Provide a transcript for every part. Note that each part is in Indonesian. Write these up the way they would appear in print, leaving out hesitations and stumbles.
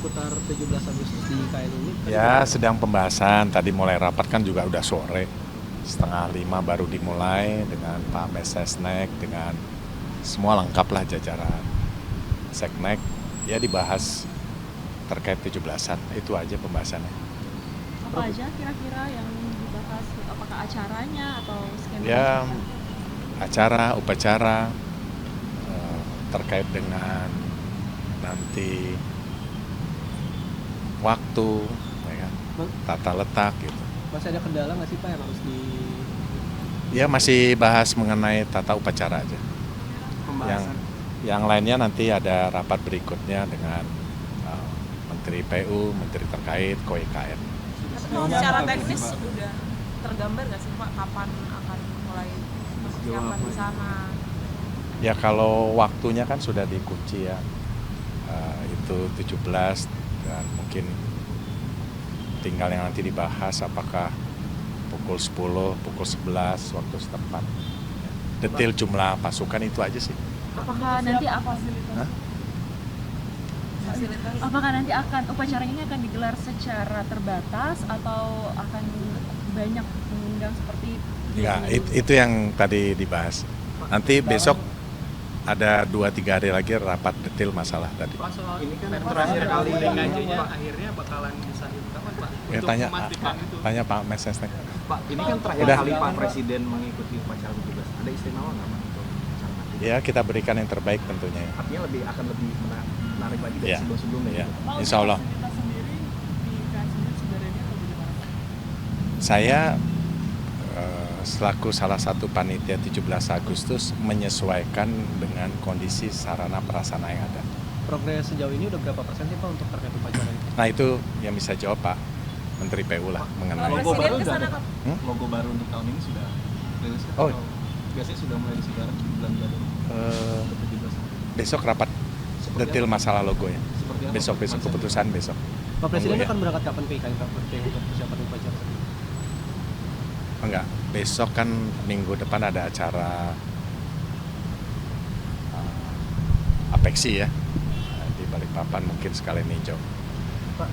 seputar 17 Agustus di IKN ini? Ya, sedang pembahasan. Tadi mulai rapat kan juga udah sore. 4:30 baru dimulai dengan Pak Mensesnek, dengan semua lengkap lah jajaran Seknek. Ya dibahas terkait 17-an, itu aja pembahasannya. Apa aja kira-kira yang dibahas? Apakah acaranya atau skema? Ya, acara, upacara, terkait dengan nanti waktu, ya kan, tata letak gitu. Masih ada kendala nggak sih Pak yang harus di Ya masih bahas mengenai tata upacara aja. pembahasan? Yang lainnya nanti ada rapat berikutnya dengan Menteri PU, Menteri terkait, KOIKN. Secara teknis sudah tergambar nggak sih Pak kapan akan mulai persiapan di sana? Ya kalau waktunya kan sudah dikunci ya, itu 17 dan mungkin tinggal yang nanti dibahas apakah pukul 10, pukul 11 waktu setempat. Detail jumlah pasukan itu aja sih. Apakah nanti Hah? apakah nanti akan upacaranya ini akan digelar secara terbatas atau akan banyak mengundang seperti Ya, itu yang tadi dibahas. Nanti besok ada 2-3 hari lagi rapat detail masalah tadi. Pak, soal ini kan terakhir kali PKJ-nya akhirnya bakalan disahkan kapan Pak? Ya, Untuk memastikan itu. tanya Pak Mensesnek. Pak, ini kan terakhir Udah. kali Pak Presiden mengikuti upacara 17. Ada istimewa nggak Pak untuk acara nanti? Ya kita berikan yang terbaik tentunya. Artinya akan lebih menarik lagi dari Ya, sebelum-sebelumnya ya. gitu. Insya Allah. Fasilitas sendiri di IKN sendiri sebenarnya atau bagaimana Pak? Saya selaku salah satu panitia 17 Agustus menyesuaikan dengan kondisi sarana prasarana yang ada. progres sejauh ini udah berapa persen sih Pak untuk terkait upacara ini? Nah itu yang bisa jawab Pak Menteri PU lah mengenai. Logo Presiden baru kesana udah ada Pak? Pak? Logo baru untuk tahun ini sudah rilis kan? Oh. Atau biasanya sudah mulai disebar di bulan Januari Eh, ke 17. besok rapat detail masalah logonya. Seperti apa? Besok keputusan besok. Pak Presiden Tunggu ya. akan berangkat kapan ke IKN Pak untuk persiapan upacara? Enggak, besok kan minggu depan ada acara Apeksi ya di Balikpapan, mungkin sekalian ninjau. Pak,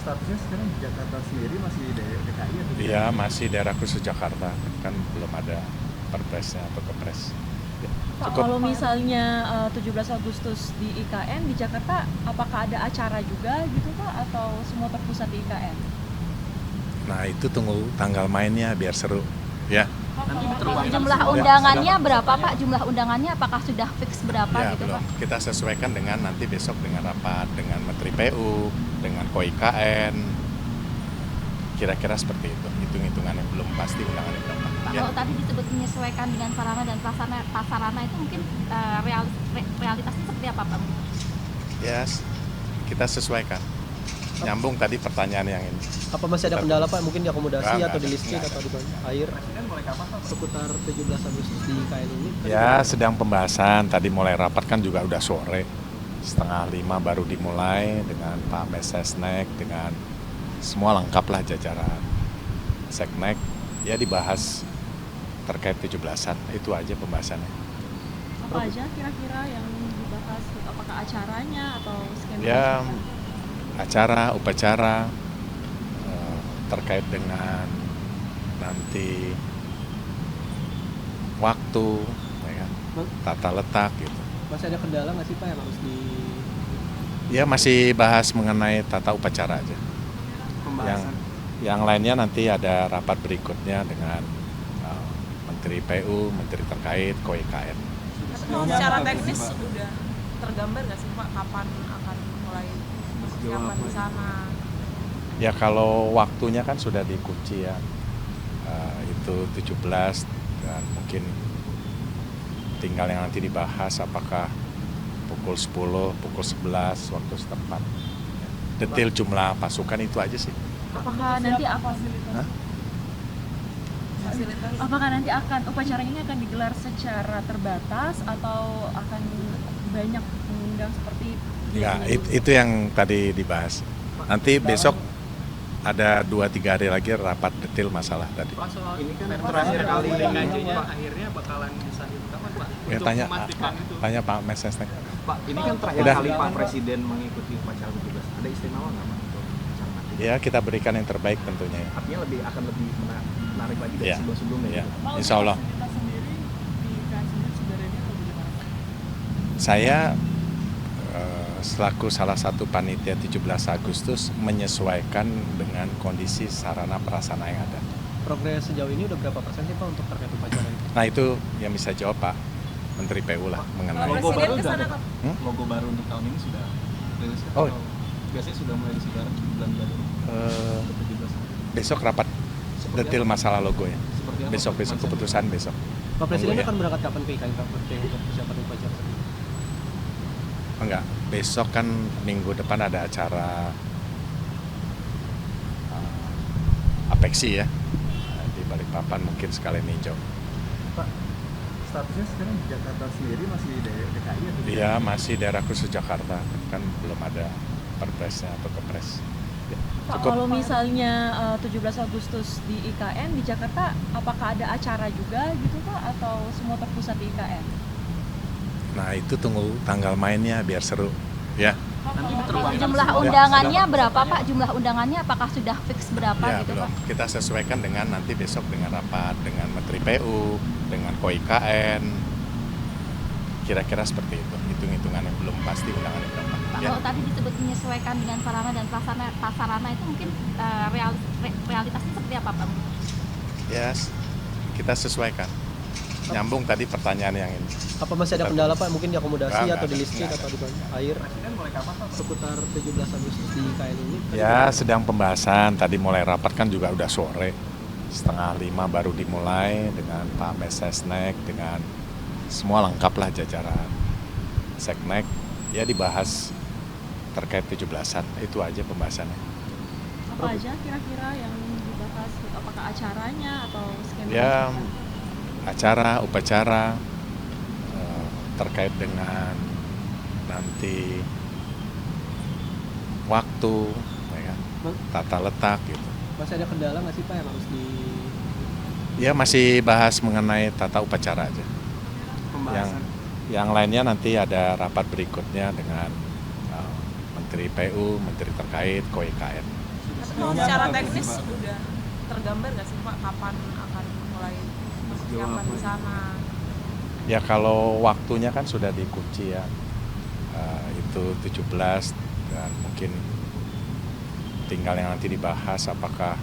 statusnya sekarang di Jakarta sendiri masih DKI atau Dia masih daerah khusus Jakarta, kan belum ada perpresnya atau kepres. Ya, Pak, cukup. kalau misalnya 17 Agustus di IKN di Jakarta, apakah ada acara juga gitu Pak atau semua terpusat di IKN? Nah itu tunggu tanggal mainnya biar seru ya. Jumlah undangannya berapa Pak? Jumlah undangannya apakah sudah fix berapa Ya gitu belum. Pak? Kita sesuaikan dengan nanti besok dengan rapat dengan Menteri PU, dengan KOIKN. Kira-kira seperti itu. Hitung-hitungannya belum pasti undangannya berapa. Pak, Ya. kalau tadi disebut menyesuaikan dengan sarana dan prasarana itu mungkin realitasnya seperti apa Pak? Yes, kita sesuaikan. Nyambung tadi pertanyaan yang ini. Apa masih ada kendala Pak? Mungkin diakomodasi Enggak, atau di listrik enggak atau di air? Presiden mulai kapan Pak? Seputar 17 Agustus di IKN ini? Ya, sedang pembahasan. Tadi mulai rapat kan juga udah sore. 4:30 baru dimulai dengan Pak Mensesnek, dengan semua lengkap lah jajaran Seknek. Ya dibahas terkait 17-an, itu aja pembahasannya. Apa aja kira-kira yang dibahas? Apakah acaranya atau skema? Ya, acara, upacara, terkait dengan nanti waktu, ya kan, tata letak gitu. Masih ada kendala nggak sih Pak yang harus di Ya masih bahas mengenai tata upacara aja. Pembahasan. Yang lainnya nanti ada rapat berikutnya dengan Menteri PU, Menteri terkait, KOIKN. Secara teknis sudah tergambar nggak sih Pak kapan akan mulai persiapan di sana? Ya kalau waktunya kan sudah dikunci ya, itu 17 dan mungkin tinggal yang nanti dibahas apakah pukul 10, pukul 11 waktu setempat. Detail jumlah pasukan itu aja sih. Apakah nanti Hah? apakah nanti akan upacaranya ini akan digelar secara terbatas atau akan banyak mengundang seperti Ya, itu yang tadi dibahas. Nanti besok ada 2-3 hari lagi rapat detail masalah tadi. Pak, soal Ini kan terakhir kali PKJ-nya akhirnya bakalan disahkan kapan Pak? Ya, Untuk memastikan itu. tanya Pak Mensesnek. Pak, ini kan terakhir Udah. kali Pak Presiden mengikuti upacara 17. Ada istimewa nggak Pak untuk acara nanti? Ya kita berikan yang terbaik tentunya. Artinya akan lebih menarik lagi dari Iya. sebelum-sebelumnya Ya, gitu. Pak, insya Allah. fasilitas sendiri di IKN sendiri sebenarnya atau bagaimana Pak? Saya selaku salah satu panitia 17 Agustus menyesuaikan dengan kondisi sarana prasarana yang ada. progres sejauh ini udah berapa persen sih Pak untuk terkait upacara itu? Nah itu yang bisa jawab Pak Menteri PU lah mengenai. Logo Presiden baru kesana udah ada, kapan? Pak? Logo baru untuk tahun ini sudah rilis kan? Oh. Atau biasanya sudah mulai disebar bulan-bulan ini? Eh, 17. besok rapat detail masalah logo ya. Seperti apa? Besok konsepnya? keputusan besok. Pak Presiden Tunggu ya. akan berangkat kapan ke IKN Pak untuk persiapan upacara tadi? Enggak, besok kan minggu depan ada acara Apeksi ya di Balikpapan, mungkin sekalian ninjau. Pak, statusnya sekarang di Jakarta sendiri masih DKI atau Iya masih daerah khusus Jakarta, kan belum ada perpresnya atau kepres. Ya, Pak, cukup. kalau misalnya 17 Agustus di IKN di Jakarta, apakah ada acara juga gitu Pak atau semua terpusat di IKN? Nah itu tunggu tanggal mainnya biar seru ya. Nanti diteruang Jumlah undangannya berapa Pak? Jumlah undangannya apakah sudah fix berapa Ya gitu belum. Pak? Kita sesuaikan dengan nanti besok dengan rapat dengan Menteri PU, dengan KOIKN. Kira-kira seperti itu. Hitung-hitungannya belum pasti undangannya berapa. Pak, Ya. kalau tadi disebut menyesuaikan dengan sarana dan prasarana itu mungkin realitasnya seperti apa Pak? Ya, kita sesuaikan. Nyambung tadi pertanyaan yang ini. Apa masih ada kendala Pak? Mungkin diakomodasi Enggak atau di ada, listrik enggak atau ada. di air? Presiden mulai kapan Pak? Seputar 17 Agustus di IKN ini? Ya, sedang pembahasan. Tadi mulai rapat kan juga udah sore. 4:30 baru dimulai dengan Pak Mensesnek, dengan semua lengkap lah jajaran Seknek. Ya dibahas terkait 17-an. Itu aja pembahasannya. Apa aja kira-kira yang dibahas? Apakah acaranya atau skema? Ya, acara, upacara terkait dengan nanti waktu, ya kan, tata letak gitu. Masih ada kendala nggak sih Pak yang harus di... Ya masih bahas mengenai tata upacara aja. Yang lainnya nanti ada rapat berikutnya dengan Menteri PU, Menteri terkait, KOIKN. Tapi secara teknis udah tergambar nggak sih Pak kapan akan mulai persiapan di sana? Ya kalau waktunya kan sudah dikunci ya, itu 17 dan mungkin tinggal yang nanti dibahas apakah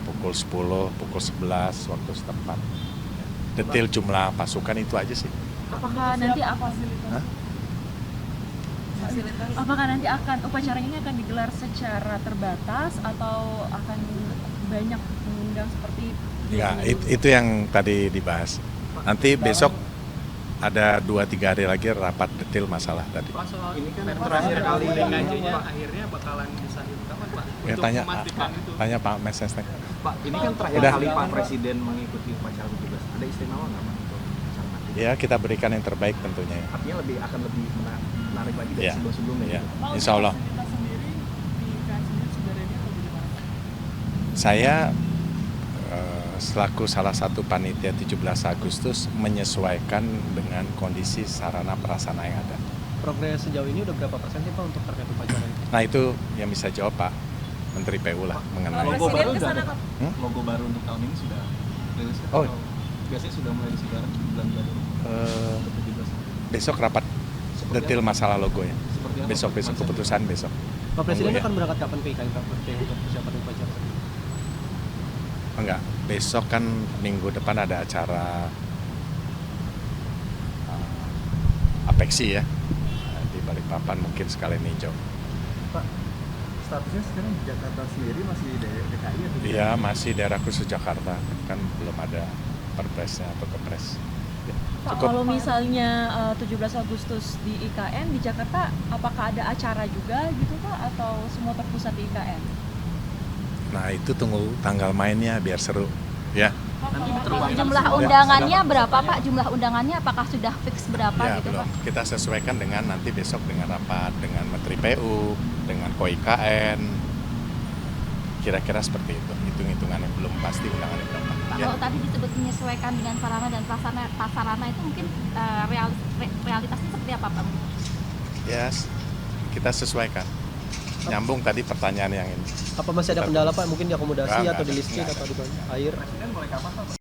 pukul 10, pukul 11 waktu setempat. Detail jumlah pasukan itu aja sih. Apakah nanti akan Hah? Fasilitas apakah nanti akan upacara ini akan digelar secara terbatas atau akan banyak mengundang seperti Ya biasanya? itu yang tadi dibahas. Nanti besok ada 2-3 hari lagi rapat detail masalah tadi. Pak, soal ini kan terakhir kali DKJ-nya akhirnya bakalan disahkan kapan Pak? Ya Untuk tanya memastikan itu. tanya Pak Mensesnek. Pak, ini kan terakhir Udah. kali Pak Presiden mengikuti upacara 17. Ada istimewa nggak Pak untuk acara nanti? Ya kita berikan yang terbaik tentunya. Artinya akan lebih menarik lagi dari Iya. sebelum-sebelumnya Ya, gitu. Pak, insya Allah. fasilitas sendiri di IKN sendiri sebenarnya atau bagaimana Pak? Saya selaku salah satu panitia 17 Agustus menyesuaikan dengan kondisi sarana prasarana yang ada. Progres sejauh ini udah berapa persen sih Pak untuk terkait upacara itu? Nah itu yang bisa jawab Pak Menteri PU lah mengenai. Logo Presiden baru udah kesana ada, kapan? Pak? Logo baru untuk tahun ini sudah rilis kan? Oh. Atau biasanya sudah mulai disebar bulan-bulan ini? Eh, 17. besok rapat detail masalah logo ya. Seperti apa? Besok konsepnya? keputusan besok. Pak Presiden Tunggu ya. akan berangkat kapan ke IKN Pak untuk persiapan upacara tadi? Enggak, besok kan minggu depan ada acara Apeksi ya di Balikpapan, mungkin sekalian ninjau. Pak, statusnya sekarang di Jakarta sendiri masih DKI atau Iya masih daerah khusus Jakarta, kan belum ada perpresnya atau kepres. Ya, Pak, cukup. kalau misalnya 17 Agustus di IKN di Jakarta, apakah ada acara juga gitu Pak atau semua terpusat di IKN? Nah itu tunggu tanggal mainnya biar seru ya. Nanti diteruang Jumlah undangannya berapa Pak? Jumlah undangannya apakah sudah fix berapa Ya gitu belum. Pak? Kita sesuaikan dengan nanti besok dengan rapat dengan Menteri PU, dengan KOIKN. Kira-kira seperti itu. Hitung-hitungannya belum pasti undangannya berapa. Pak, Ya. kalau tadi disebut menyesuaikan dengan sarana dan prasarana itu mungkin realitasnya seperti apa Pak? Ya kita sesuaikan. nyambung tadi pertanyaan yang ini. Apa masih ada kendala Pak? Mungkin diakomodasi Nggak atau di ada, listrik nggak atau di mana? Air? Presiden mulai kapan Pak?